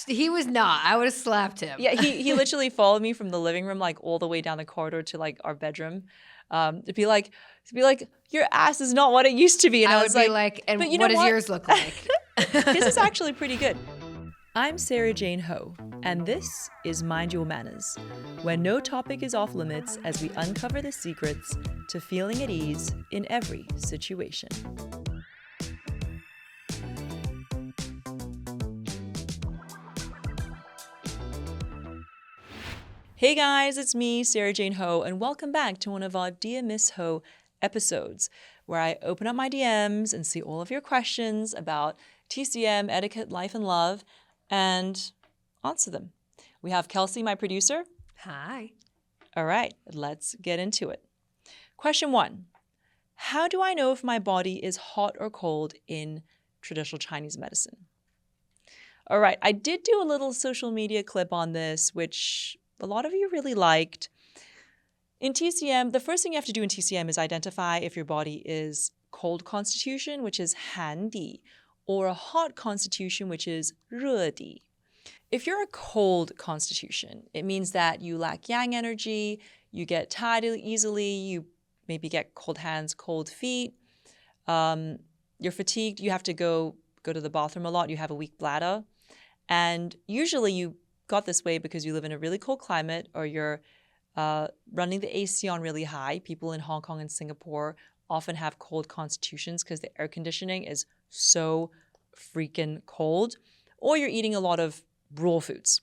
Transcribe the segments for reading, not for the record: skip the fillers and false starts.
He was not. I would have slapped him. Yeah, he literally followed me from the living room, like all the way down the corridor to like our bedroom. To be like, your ass is not what it used to be. And I would was be like, and but you what know does yours look like? His is actually pretty good. I'm Sara Jane Ho, and this is Mind Your Manners, where no topic is off limits as we uncover the secrets to feeling at ease in every situation. Hey guys, it's me, Sara Jane Ho, and welcome back to one of our Dear Miss Ho episodes, where I open up my DMs and see all of your questions about TCM, etiquette, life, and love, and answer them. We have Kelsey, my producer. Hi. All right, let's get into it. Question 1. How do I know if my body is hot or cold in traditional Chinese medicine? All right, I did do a little social media clip on this, which a lot of you really liked. In TCM, the first thing you have to do in TCM is identify if your body is cold constitution, which is 寒底, or a hot constitution, which is 热底. If you're a cold constitution, it means that you lack yang energy, you get tired easily, you maybe get cold hands, cold feet, you're fatigued, you have to go to the bathroom a lot, you have a weak bladder. And usually you got this way because you live in a really cold climate or you're running the AC on really high. People in Hong Kong and Singapore often have cold constitutions because the air conditioning is so freaking cold. Or you're eating a lot of raw foods.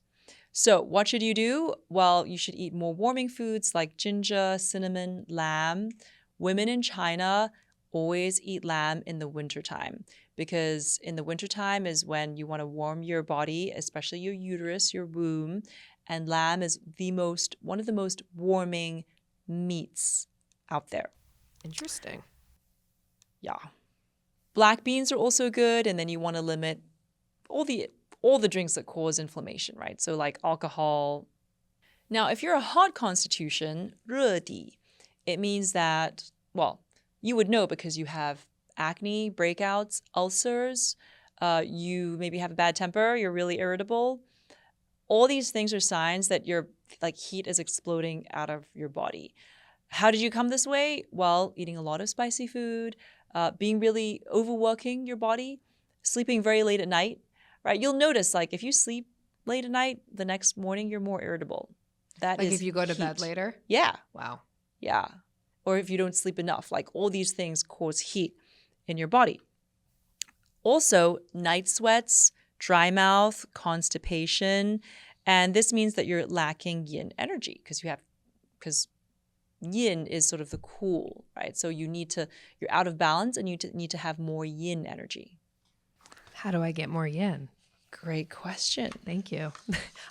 So what should you do? Well, you should eat more warming foods like ginger, cinnamon, lamb. Women in China always eat lamb in the wintertime because in the wintertime is when you want to warm your body, especially your uterus, your womb. And lamb is one of the most warming meats out there. Interesting. Yeah. Black beans are also good. And then you want to limit all the drinks that cause inflammation, right? So like alcohol. Now, if you're a hot constitution, 热底, it means that, well, you would know because you have acne, breakouts, ulcers, you maybe have a bad temper, you're really irritable. All these things are signs that your heat is exploding out of your body. How did you come this way? Well, eating a lot of spicy food, being really overworking your body, sleeping very late at night, right? You'll notice if you sleep late at night, the next morning you're more irritable. That is if you go to heat. bed later? Yeah. Wow. Yeah. Or if you don't sleep enough, all these things cause heat in your body. Also, night sweats, dry mouth, constipation, and this means that you're lacking yin energy because yin is sort of the cool, right? So you're out of balance and you need to have more yin energy. How do I get more yin? Great question. Thank you.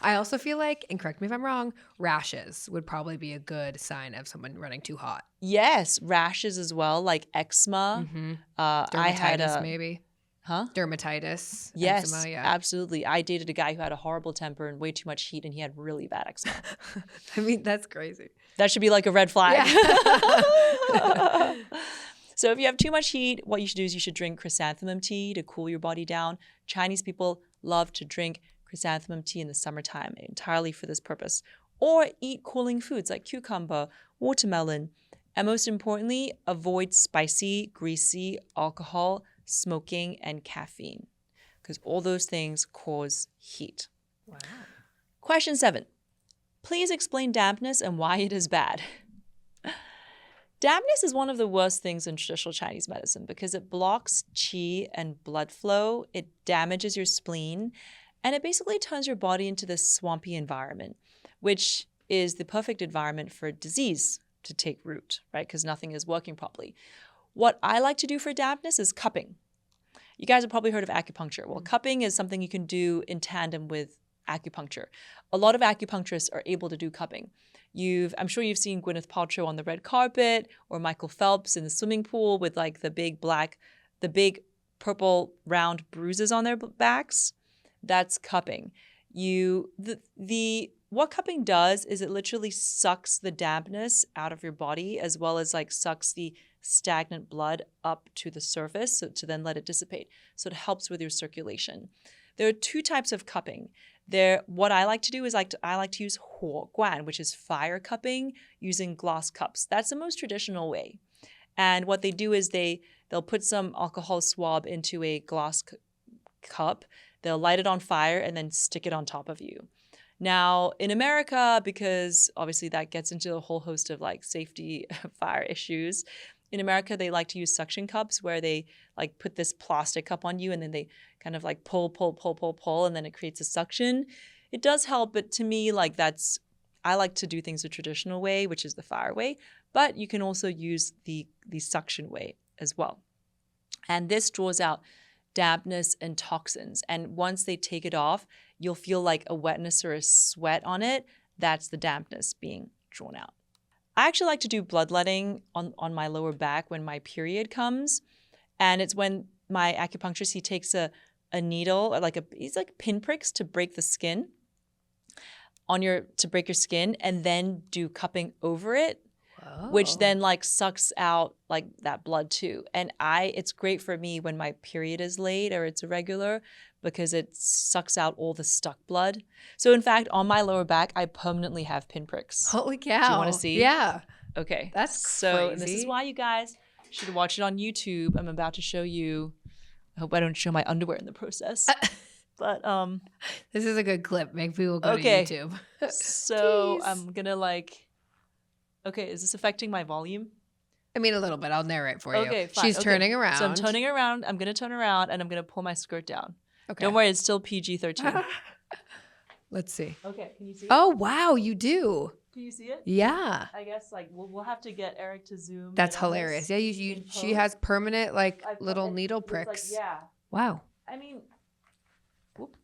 I also feel like, and correct me if I'm wrong, rashes would probably be a good sign of someone running too hot. Yes, rashes as well, like eczema. Mm-hmm. Dermatitis, maybe. Huh? Dermatitis. Yes, eczema, yeah. absolutely. I dated a guy who had a horrible temper and way too much heat, and he had really bad eczema. I mean, that's crazy. That should be like a red flag. Yeah. So if you have too much heat, what you should do is you should drink chrysanthemum tea to cool your body down. Chinese people love to drink chrysanthemum tea in the summertime entirely for this purpose. Or eat cooling foods like cucumber, watermelon. And most importantly, avoid spicy, greasy, alcohol, smoking, and caffeine. Because all those things cause heat. Wow. Question 7. Please explain dampness and why it is bad. Dampness is one of the worst things in traditional Chinese medicine because it blocks qi and blood flow, it damages your spleen, and it basically turns your body into this swampy environment, which is the perfect environment for disease to take root, right? Because nothing is working properly. What I like to do for dampness is cupping. You guys have probably heard of acupuncture. Well, cupping is something you can do in tandem with acupuncture. A lot of acupuncturists are able to do cupping. I'm sure you've seen Gwyneth Paltrow on the red carpet or Michael Phelps in the swimming pool with the big purple round bruises on their backs. That's cupping. What cupping does is it literally sucks the dampness out of your body as well as sucks the stagnant blood up to the surface to then let it dissipate. So it helps with your circulation. There are two types of cupping. What I like to do is I like to use 火罐, which is fire cupping using glass cups. That's the most traditional way. And what they do is they'll put some alcohol swab into a glass cup. They'll light it on fire and then stick it on top of you. Now, in America, because obviously that gets into a whole host of like safety fire issues, in America, they like to use suction cups where they like put this plastic cup on you and then they kind of like pull, and then it creates a suction. It does help, but to me, like I like to do things the traditional way, which is the fire way, but you can also use the suction way as well. And this draws out dampness and toxins. And once they take it off, you'll feel like a wetness or a sweat on it. That's the dampness being drawn out. I actually like to do bloodletting on my lower back when my period comes. And it's when my acupuncturist, he takes a needle, or he's like pinpricks to break the skin to break your skin, and then do cupping over it. Whoa. Which then like sucks out like that blood too. And it's great for me when my period is late or it's irregular because it sucks out all the stuck blood. So in fact, on my lower back, I permanently have pinpricks. Holy cow. Do you want to see? Yeah. Okay. That's so crazy. This is why you guys should watch it on YouTube. I'm about to show you. I hope I don't show my underwear in the process. But this is a good clip. Make people go okay. to YouTube. So Jeez. I'm gonna okay, is this affecting my volume? I mean, a little bit. I'll narrate for you. Okay, fine. She's turning around. So I'm turning around. I'm going to turn around and I'm going to pull my skirt down. Okay. Don't worry, it's still PG-13. Let's see. Okay, can you see it? Oh, wow, you do. Can you see it? Yeah. I guess like we'll have to get Eric to zoom. That's in on hilarious. this Yeah, in she post. has permanent like I've- little it needle looks like- pricks. yeah. Wow. I mean, whoop.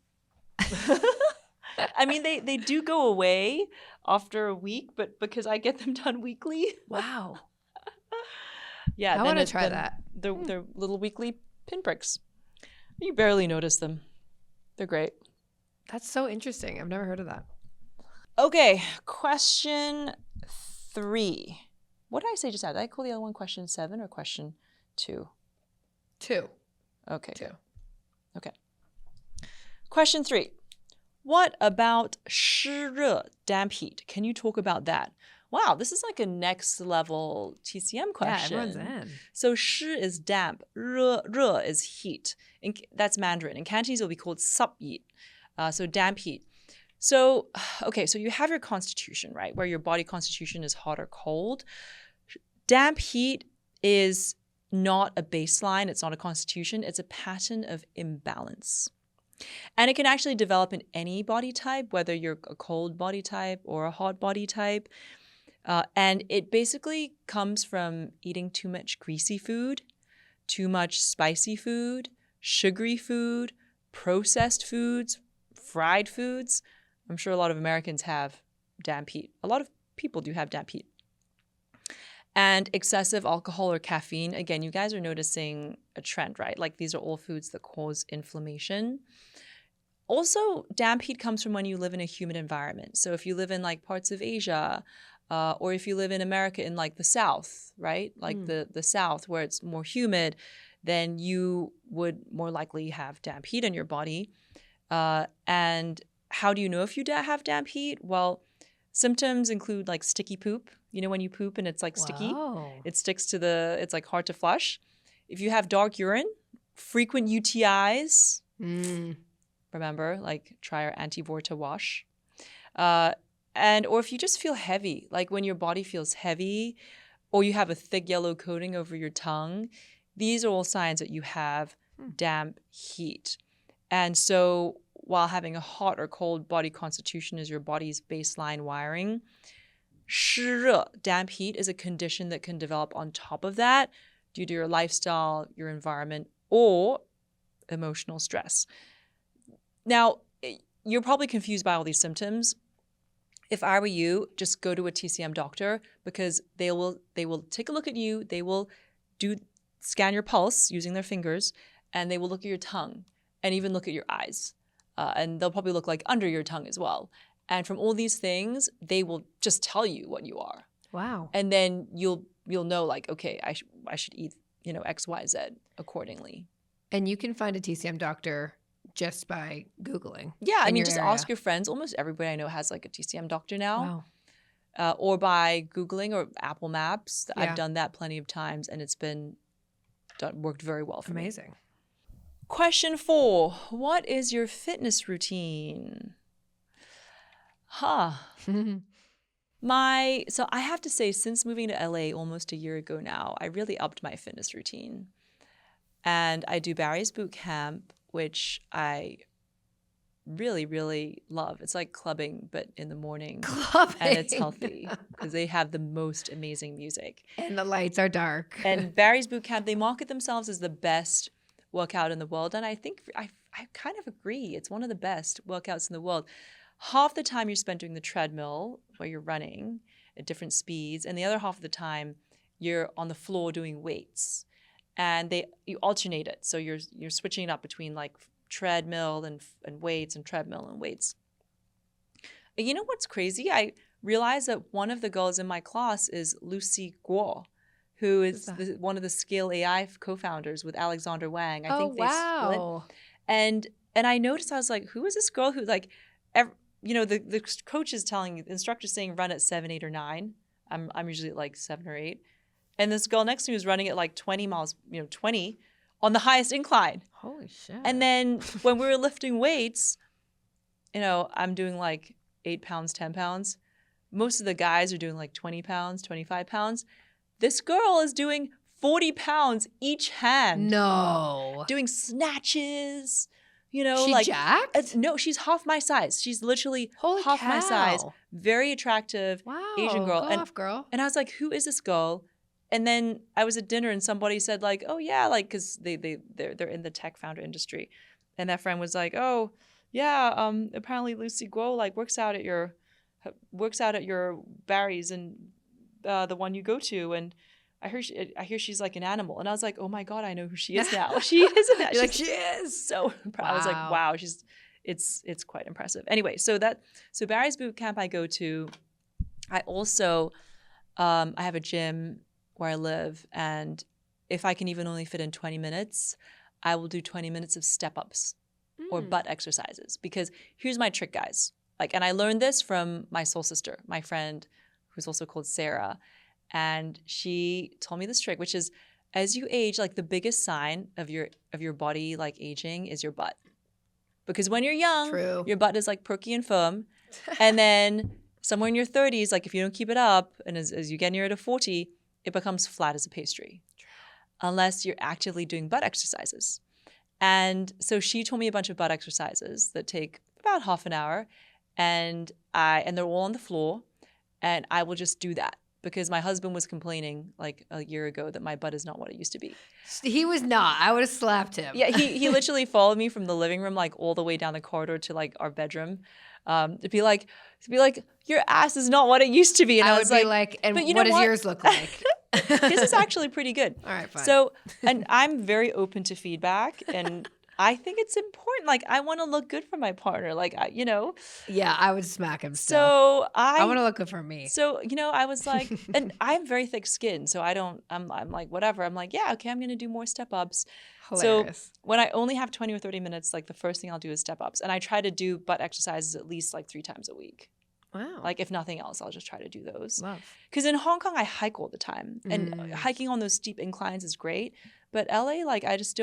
I mean, they do go away after a week, but because I get them done weekly. Wow. Yeah, I want to try that. They're little weekly pinpricks. You barely notice them. They're great. That's so interesting. I've never heard of that. Okay, question 3. What did I say just now? Did I call the other one question 7 or question 2? 2. Okay. 2. Okay. Question 3. What about 湿热 damp heat? Can you talk about that? Wow, this is like a next level TCM question. Yeah, everyone's in. So 湿 is damp, 热 is heat. That's Mandarin. In Cantonese, it will be called sup heat. So damp heat. So, okay, so you have your constitution, right? Where your body constitution is hot or cold. Damp heat is not a baseline. It's not a constitution. It's a pattern of imbalance. And it can actually develop in any body type, whether you're a cold body type or a hot body type. And it basically comes from eating too much greasy food, too much spicy food, sugary food, processed foods, fried foods. I'm sure a lot of Americans have damp heat. A lot of people do have damp heat. And excessive alcohol or caffeine. Again, you guys are noticing a trend, right? Like these are all foods that cause inflammation. Also, damp heat comes from when you live in a humid environment. So if you live in like parts of Asia, or if you live in America in like the South, right? Like the South where it's more humid, then you would more likely have damp heat in your body. And how do you know if you have damp heat? Well, symptoms include like sticky poop. You know when you poop and it's like sticky? Whoa. It sticks to it's like hard to flush. If you have dark urine, frequent UTIs, remember, like try our anti-Vorta wash. Or if you just feel heavy, like when your body feels heavy or you have a thick yellow coating over your tongue, these are all signs that you have damp heat. And so while having a hot or cold body constitution is your body's baseline wiring, 湿热, damp heat, is a condition that can develop on top of that due to your lifestyle, your environment, or emotional stress. Now, you're probably confused by all these symptoms. If I were you, just go to a TCM doctor because they will take a look at you. They will scan your pulse using their fingers, and they will look at your tongue and even look at your eyes. And they'll probably look like under your tongue as well. And from all these things, they will just tell you what you are. Wow. And then you'll know like, okay, I should eat, X, Y, Z accordingly. And you can find a TCM doctor just by Googling. Yeah, I in mean, your just area. ask your friends. Almost everybody I know has like a TCM doctor now. Wow. Or by Googling or Apple Maps. Yeah. I've done that plenty of times, and it's worked very well for me. Amazing. Question 4. What is your fitness routine? So I have to say, since moving to LA almost a year ago now, I really upped my fitness routine. And I do Barry's Boot Camp, which I really, really love. It's like clubbing, but in the morning. Clubbing. And it's healthy because they have the most amazing music. And the lights are dark. And Barry's Boot Camp, they market themselves as the best workout in the world. And I think I kind of agree. It's one of the best workouts in the world. Half the time you're spent doing the treadmill where you're running at different speeds. And the other half of the time you're on the floor doing weights. And you alternate it. So you're switching it up between like treadmill and weights and treadmill and weights. And you know what's crazy? I realized that one of the girls in my class is Lucy Guo, who is one of the Scale AI co-founders with Alexander Wang. I think they split. And I noticed, I was like, who is this girl who like, the coach is telling, the instructor's saying run at 7, 8, or 9. I'm usually at like 7 or 8. And this girl next to me was running at like 20 miles, 20 on the highest incline. Holy shit. And then when we were lifting weights, I'm doing like 8 pounds, 10 pounds. Most of the guys are doing like 20 pounds, 25 pounds. This girl is doing 40 pounds each hand. No. Doing snatches, She like jacked? no, she's half my size. She's literally Holy half cow. my size. Very attractive Asian girl. Go off, girl. And I was like, who is this girl? And then I was at dinner and somebody said like, oh yeah, like because they're in the tech founder industry, and that friend was like, oh yeah, apparently Lucy Guo like works out at your Barry's and the one you go to, and I hear she's like an animal, and I was like, oh my god, I know who she is now. She is an You're like, she is so proud. Wow. I was like, wow, it's quite impressive. Anyway, so Barry's Boot Camp I go to. I also I have a gym where I live, and if I can even only fit in 20 minutes, I will do 20 minutes of step-ups or butt exercises. Because here's my trick, guys. And I learned this from my soul sister, my friend, who's also called Sarah. And she told me this trick, which is as you age, like the biggest sign of your body like aging is your butt. Because when you're young, True. your butt is like perky and firm. And then somewhere in your 30s, like if you don't keep it up, and as you get nearer to 40, it becomes flat as a pastry. True. Unless you're actively doing butt exercises. And so she told me a bunch of butt exercises that take about half an hour, and they're all on the floor, and I will just do that because my husband was complaining like a year ago that my butt is not what it used to be. He was not. I would have slapped him. Yeah, he literally followed me from the living room like all the way down the corridor to like our bedroom. To be like, your ass is not what it used to be. And I was like, and what does yours look like? His is actually pretty good. All right, fine. So, and I'm very open to feedback, and I think it's important. Like, I want to look good for my partner. Like, Yeah, I would smack him still. So I want to look good for me. So, I was like, and I have very thick skin, so I'm like, whatever. I'm like, yeah, okay, I'm going to do more step-ups. Hilarious. So when I only have 20 or 30 minutes, like the first thing I'll do is step-ups. And I try to do butt exercises at least like 3 times a week. Wow. Like if nothing else, I'll just try to do those. Love. Because in Hong Kong, I hike all the time. And hiking on those steep inclines is great. But LA, like it's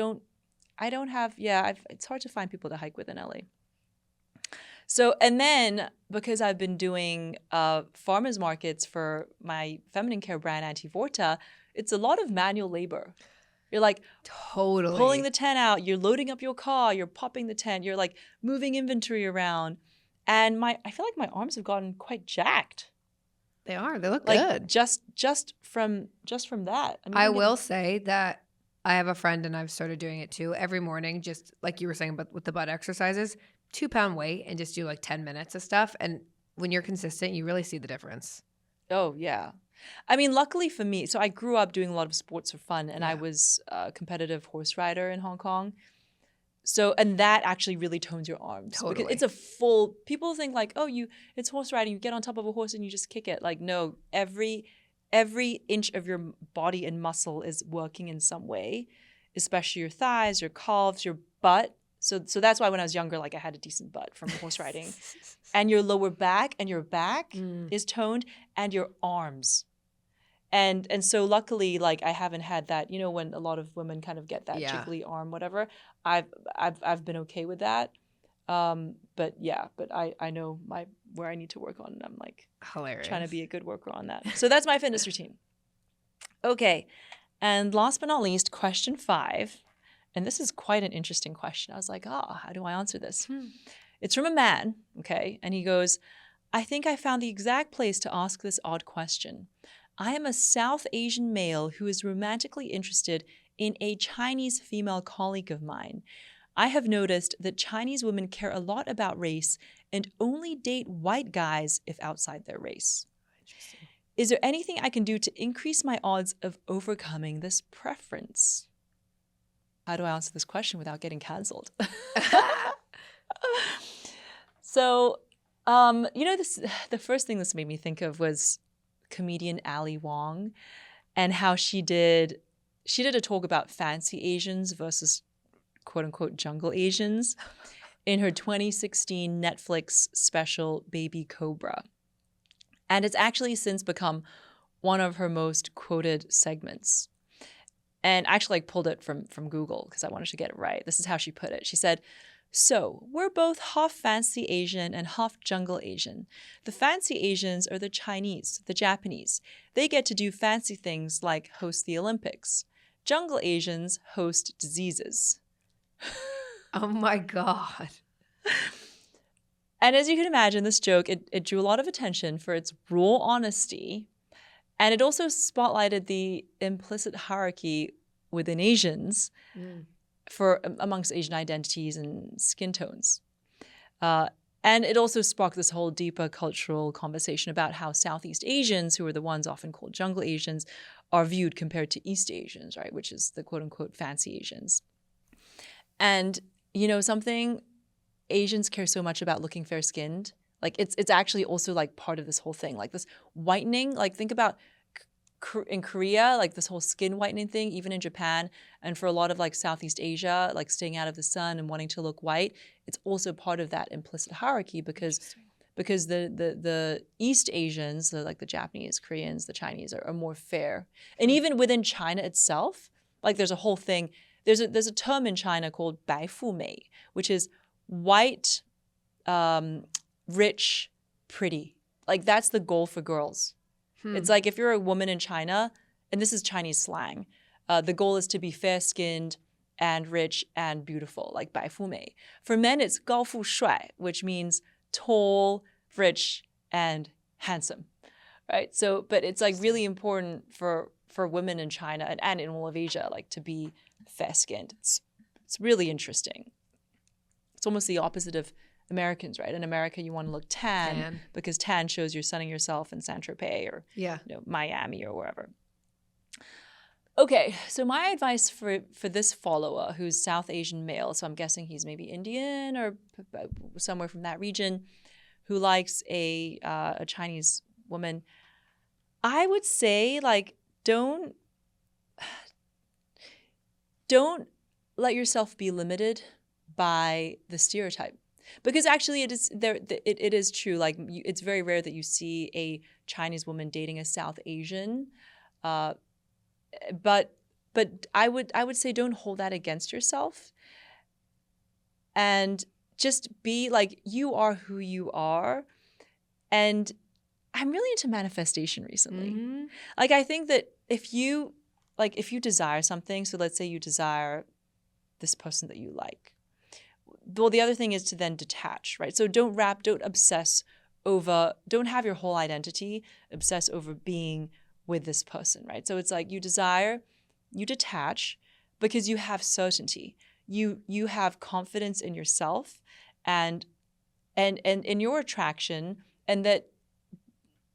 hard to find people to hike with in LA. So, and then because I've been doing farmers markets for my feminine care brand, Antivorta, it's a lot of manual labor. You're like totally pulling the tent out, you're loading up your car, you're popping the tent, you're like moving inventory around. And I feel like my arms have gotten quite jacked. They are. They look like, good. Just from that. I will say that I have a friend and I've started doing it too. Every morning, just like you were saying, but with the butt exercises, 2-pound weight and just do like 10 minutes of stuff. And when you're consistent, you really see the difference. Oh, yeah. I mean, luckily for me, so I grew up doing a lot of sports for fun, and I was a competitive horse rider in Hong Kong. So, and that actually really tones your arms. Totally. Because it's people think like, oh, it's horse riding, you get on top of a horse and you just kick it. Like, no, every inch of your body and muscle is working in some way, especially your thighs, your calves, your butt. So that's why when I was younger, like I had a decent butt from horse riding. And your lower back and your back is toned, and your arms. And so luckily, like I haven't had that, you know, when a lot of women kind of get that jiggly arm, whatever. I've been okay with that. But I know where I need to work on, and I'm like Hilarious. trying to be a good worker on that. So that's my fitness routine. Okay. And last but not least, question 5. And this is quite an interesting question. I was like, how do I answer this? It's from a man, okay? And he goes, I think I found the exact place to ask this odd question. I am a South Asian male who is romantically interested in a Chinese female colleague of mine. I have noticed that Chinese women care a lot about race and only date white guys if outside their race. Interesting. Is there anything I can do to increase my odds of overcoming this preference? How do I answer this question without getting canceled? So, the first thing this made me think of was comedian Ali Wong, and how she did a talk about fancy Asians versus quote unquote jungle Asians in her 2016 Netflix special Baby Cobra. And it's actually since become one of her most quoted segments. And I actually pulled it from Google because I wanted to get it right. This is how she put it. She said, so we're both half fancy Asian and half jungle Asian. The fancy Asians are the Chinese, the Japanese. They get to do fancy things like host the Olympics. Jungle Asians host diseases. Oh my God. And as you can imagine, this joke, it drew a lot of attention for its raw honesty. And it also spotlighted the implicit hierarchy within Asians amongst Asian identities and skin tones. And it also sparked this whole deeper cultural conversation about how Southeast Asians, who are the ones often called jungle Asians, are viewed compared to East Asians, right, which is the quote-unquote fancy Asians. And, something, Asians care so much about looking fair-skinned. Like, it's actually also, like, part of this whole thing. Like, this whitening, like, think about in Korea, like, this whole skin whitening thing, even in Japan, and for a lot of, like, Southeast Asia, like, staying out of the sun and wanting to look white, it's also part of that implicit hierarchy because the East Asians, so like the Japanese, Koreans, the Chinese, are more fair. And even within China itself, like, there's a whole thing. There's a term in China called 白富美, which is white, rich, pretty. Like, that's the goal for girls. It's like if you're a woman in China, and this is Chinese slang, the goal is to be fair-skinned and rich and beautiful, like 白富美. For men, it's 高富帅, which means tall, rich, and handsome, right? So, but it's like really important for women in China and in all of Asia, like, to be fair-skinned. It's really interesting. It's almost the opposite of Americans, right? In America, you want to look tan because tan shows you're sunning yourself in Saint-Tropez or Miami or wherever. Okay, so my advice for this follower who's South Asian male, so I'm guessing he's maybe Indian or somewhere from that region, who likes a Chinese woman, I would say, like, don't let yourself be limited by the stereotype. Because actually it is true. Like, it's very rare that you see a Chinese woman dating a South Asian. But I would say don't hold that against yourself. And just be like, you are who you are. And I'm really into manifestation recently. Mm-hmm. Like, I think that if you desire something, so let's say you desire this person that you like. Well, the other thing is to then detach, right? So don't obsess over, don't have your whole identity obsess over being with this person, right? So it's like you desire, you detach because you have certainty. You have confidence in yourself and in your attraction, and that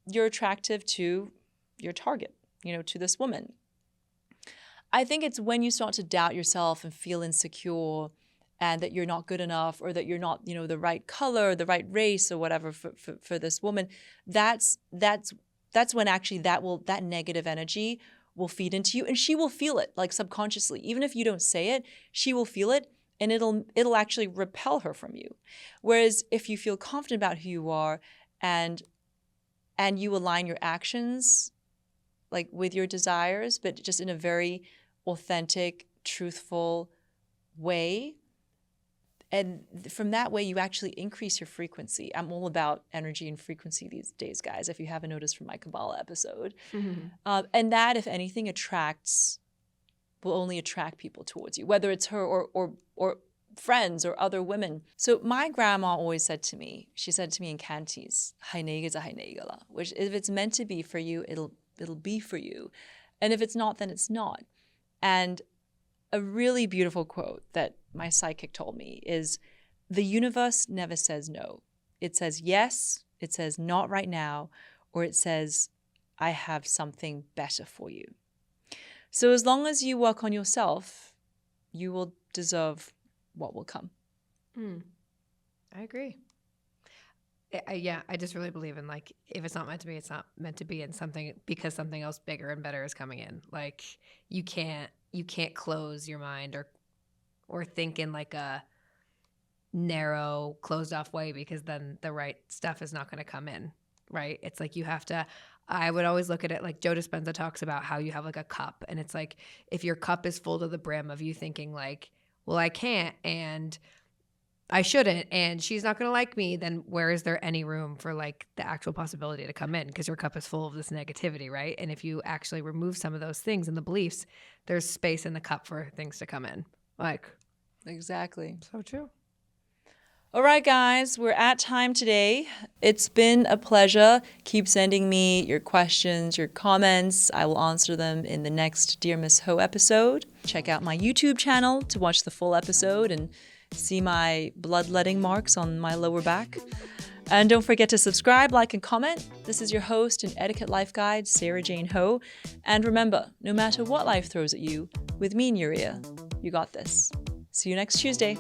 you're attractive to your target, to this woman. I think it's when you start to doubt yourself and feel insecure and that you're not good enough, or that you're not, the right color, the right race, or whatever for this woman, that's when actually that negative energy will feed into you, and she will feel it, like, subconsciously. Even if you don't say it, she will feel it, and it'll actually repel her from you. Whereas if you feel confident about who you are and you align your actions like with your desires, but just in a very authentic, truthful way, and from that way, you actually increase your frequency. I'm all about energy and frequency these days, guys, if you haven't noticed from my Kabbalah episode. And that, if anything, will only attract people towards you, whether it's her or friends or other women. So my grandma always said to me, she said to me in Cantonese, which if it's meant to be for you, it'll be for you. And if it's not, then it's not. And a really beautiful quote that my psychic told me is, the universe never says no. It says yes, it says not right now, or it says, I have something better for you. So as long as you work on yourself, you will deserve what will come. I agree. I just really believe in, like, if it's not meant to be, it's not meant to be, and because something else bigger and better is coming in. Like, you can't close your mind or think in like a narrow, closed off way, because then the right stuff is not going to come in, right? It's like you have to, I would always look at it like Joe Dispenza talks about how you have like a cup, and it's like if your cup is full to the brim of you thinking like, well, I can't and I shouldn't and she's not going to like me, then where is there any room for like the actual possibility to come in? Because your cup is full of this negativity, right? And if you actually remove some of those things and the beliefs, there's space in the cup for things to come in. Like, exactly. So true. All right, guys, we're at time today. It's been a pleasure. Keep sending me your questions, your comments. I will answer them in the next Dear Miss Ho episode. Check out my YouTube channel to watch the full episode and see my bloodletting marks on my lower back. And don't forget to subscribe, like, and comment. This is your host and etiquette life guide, Sara Jane Ho. And remember, no matter what life throws at you, with me in your ear, you got this. See you next Tuesday.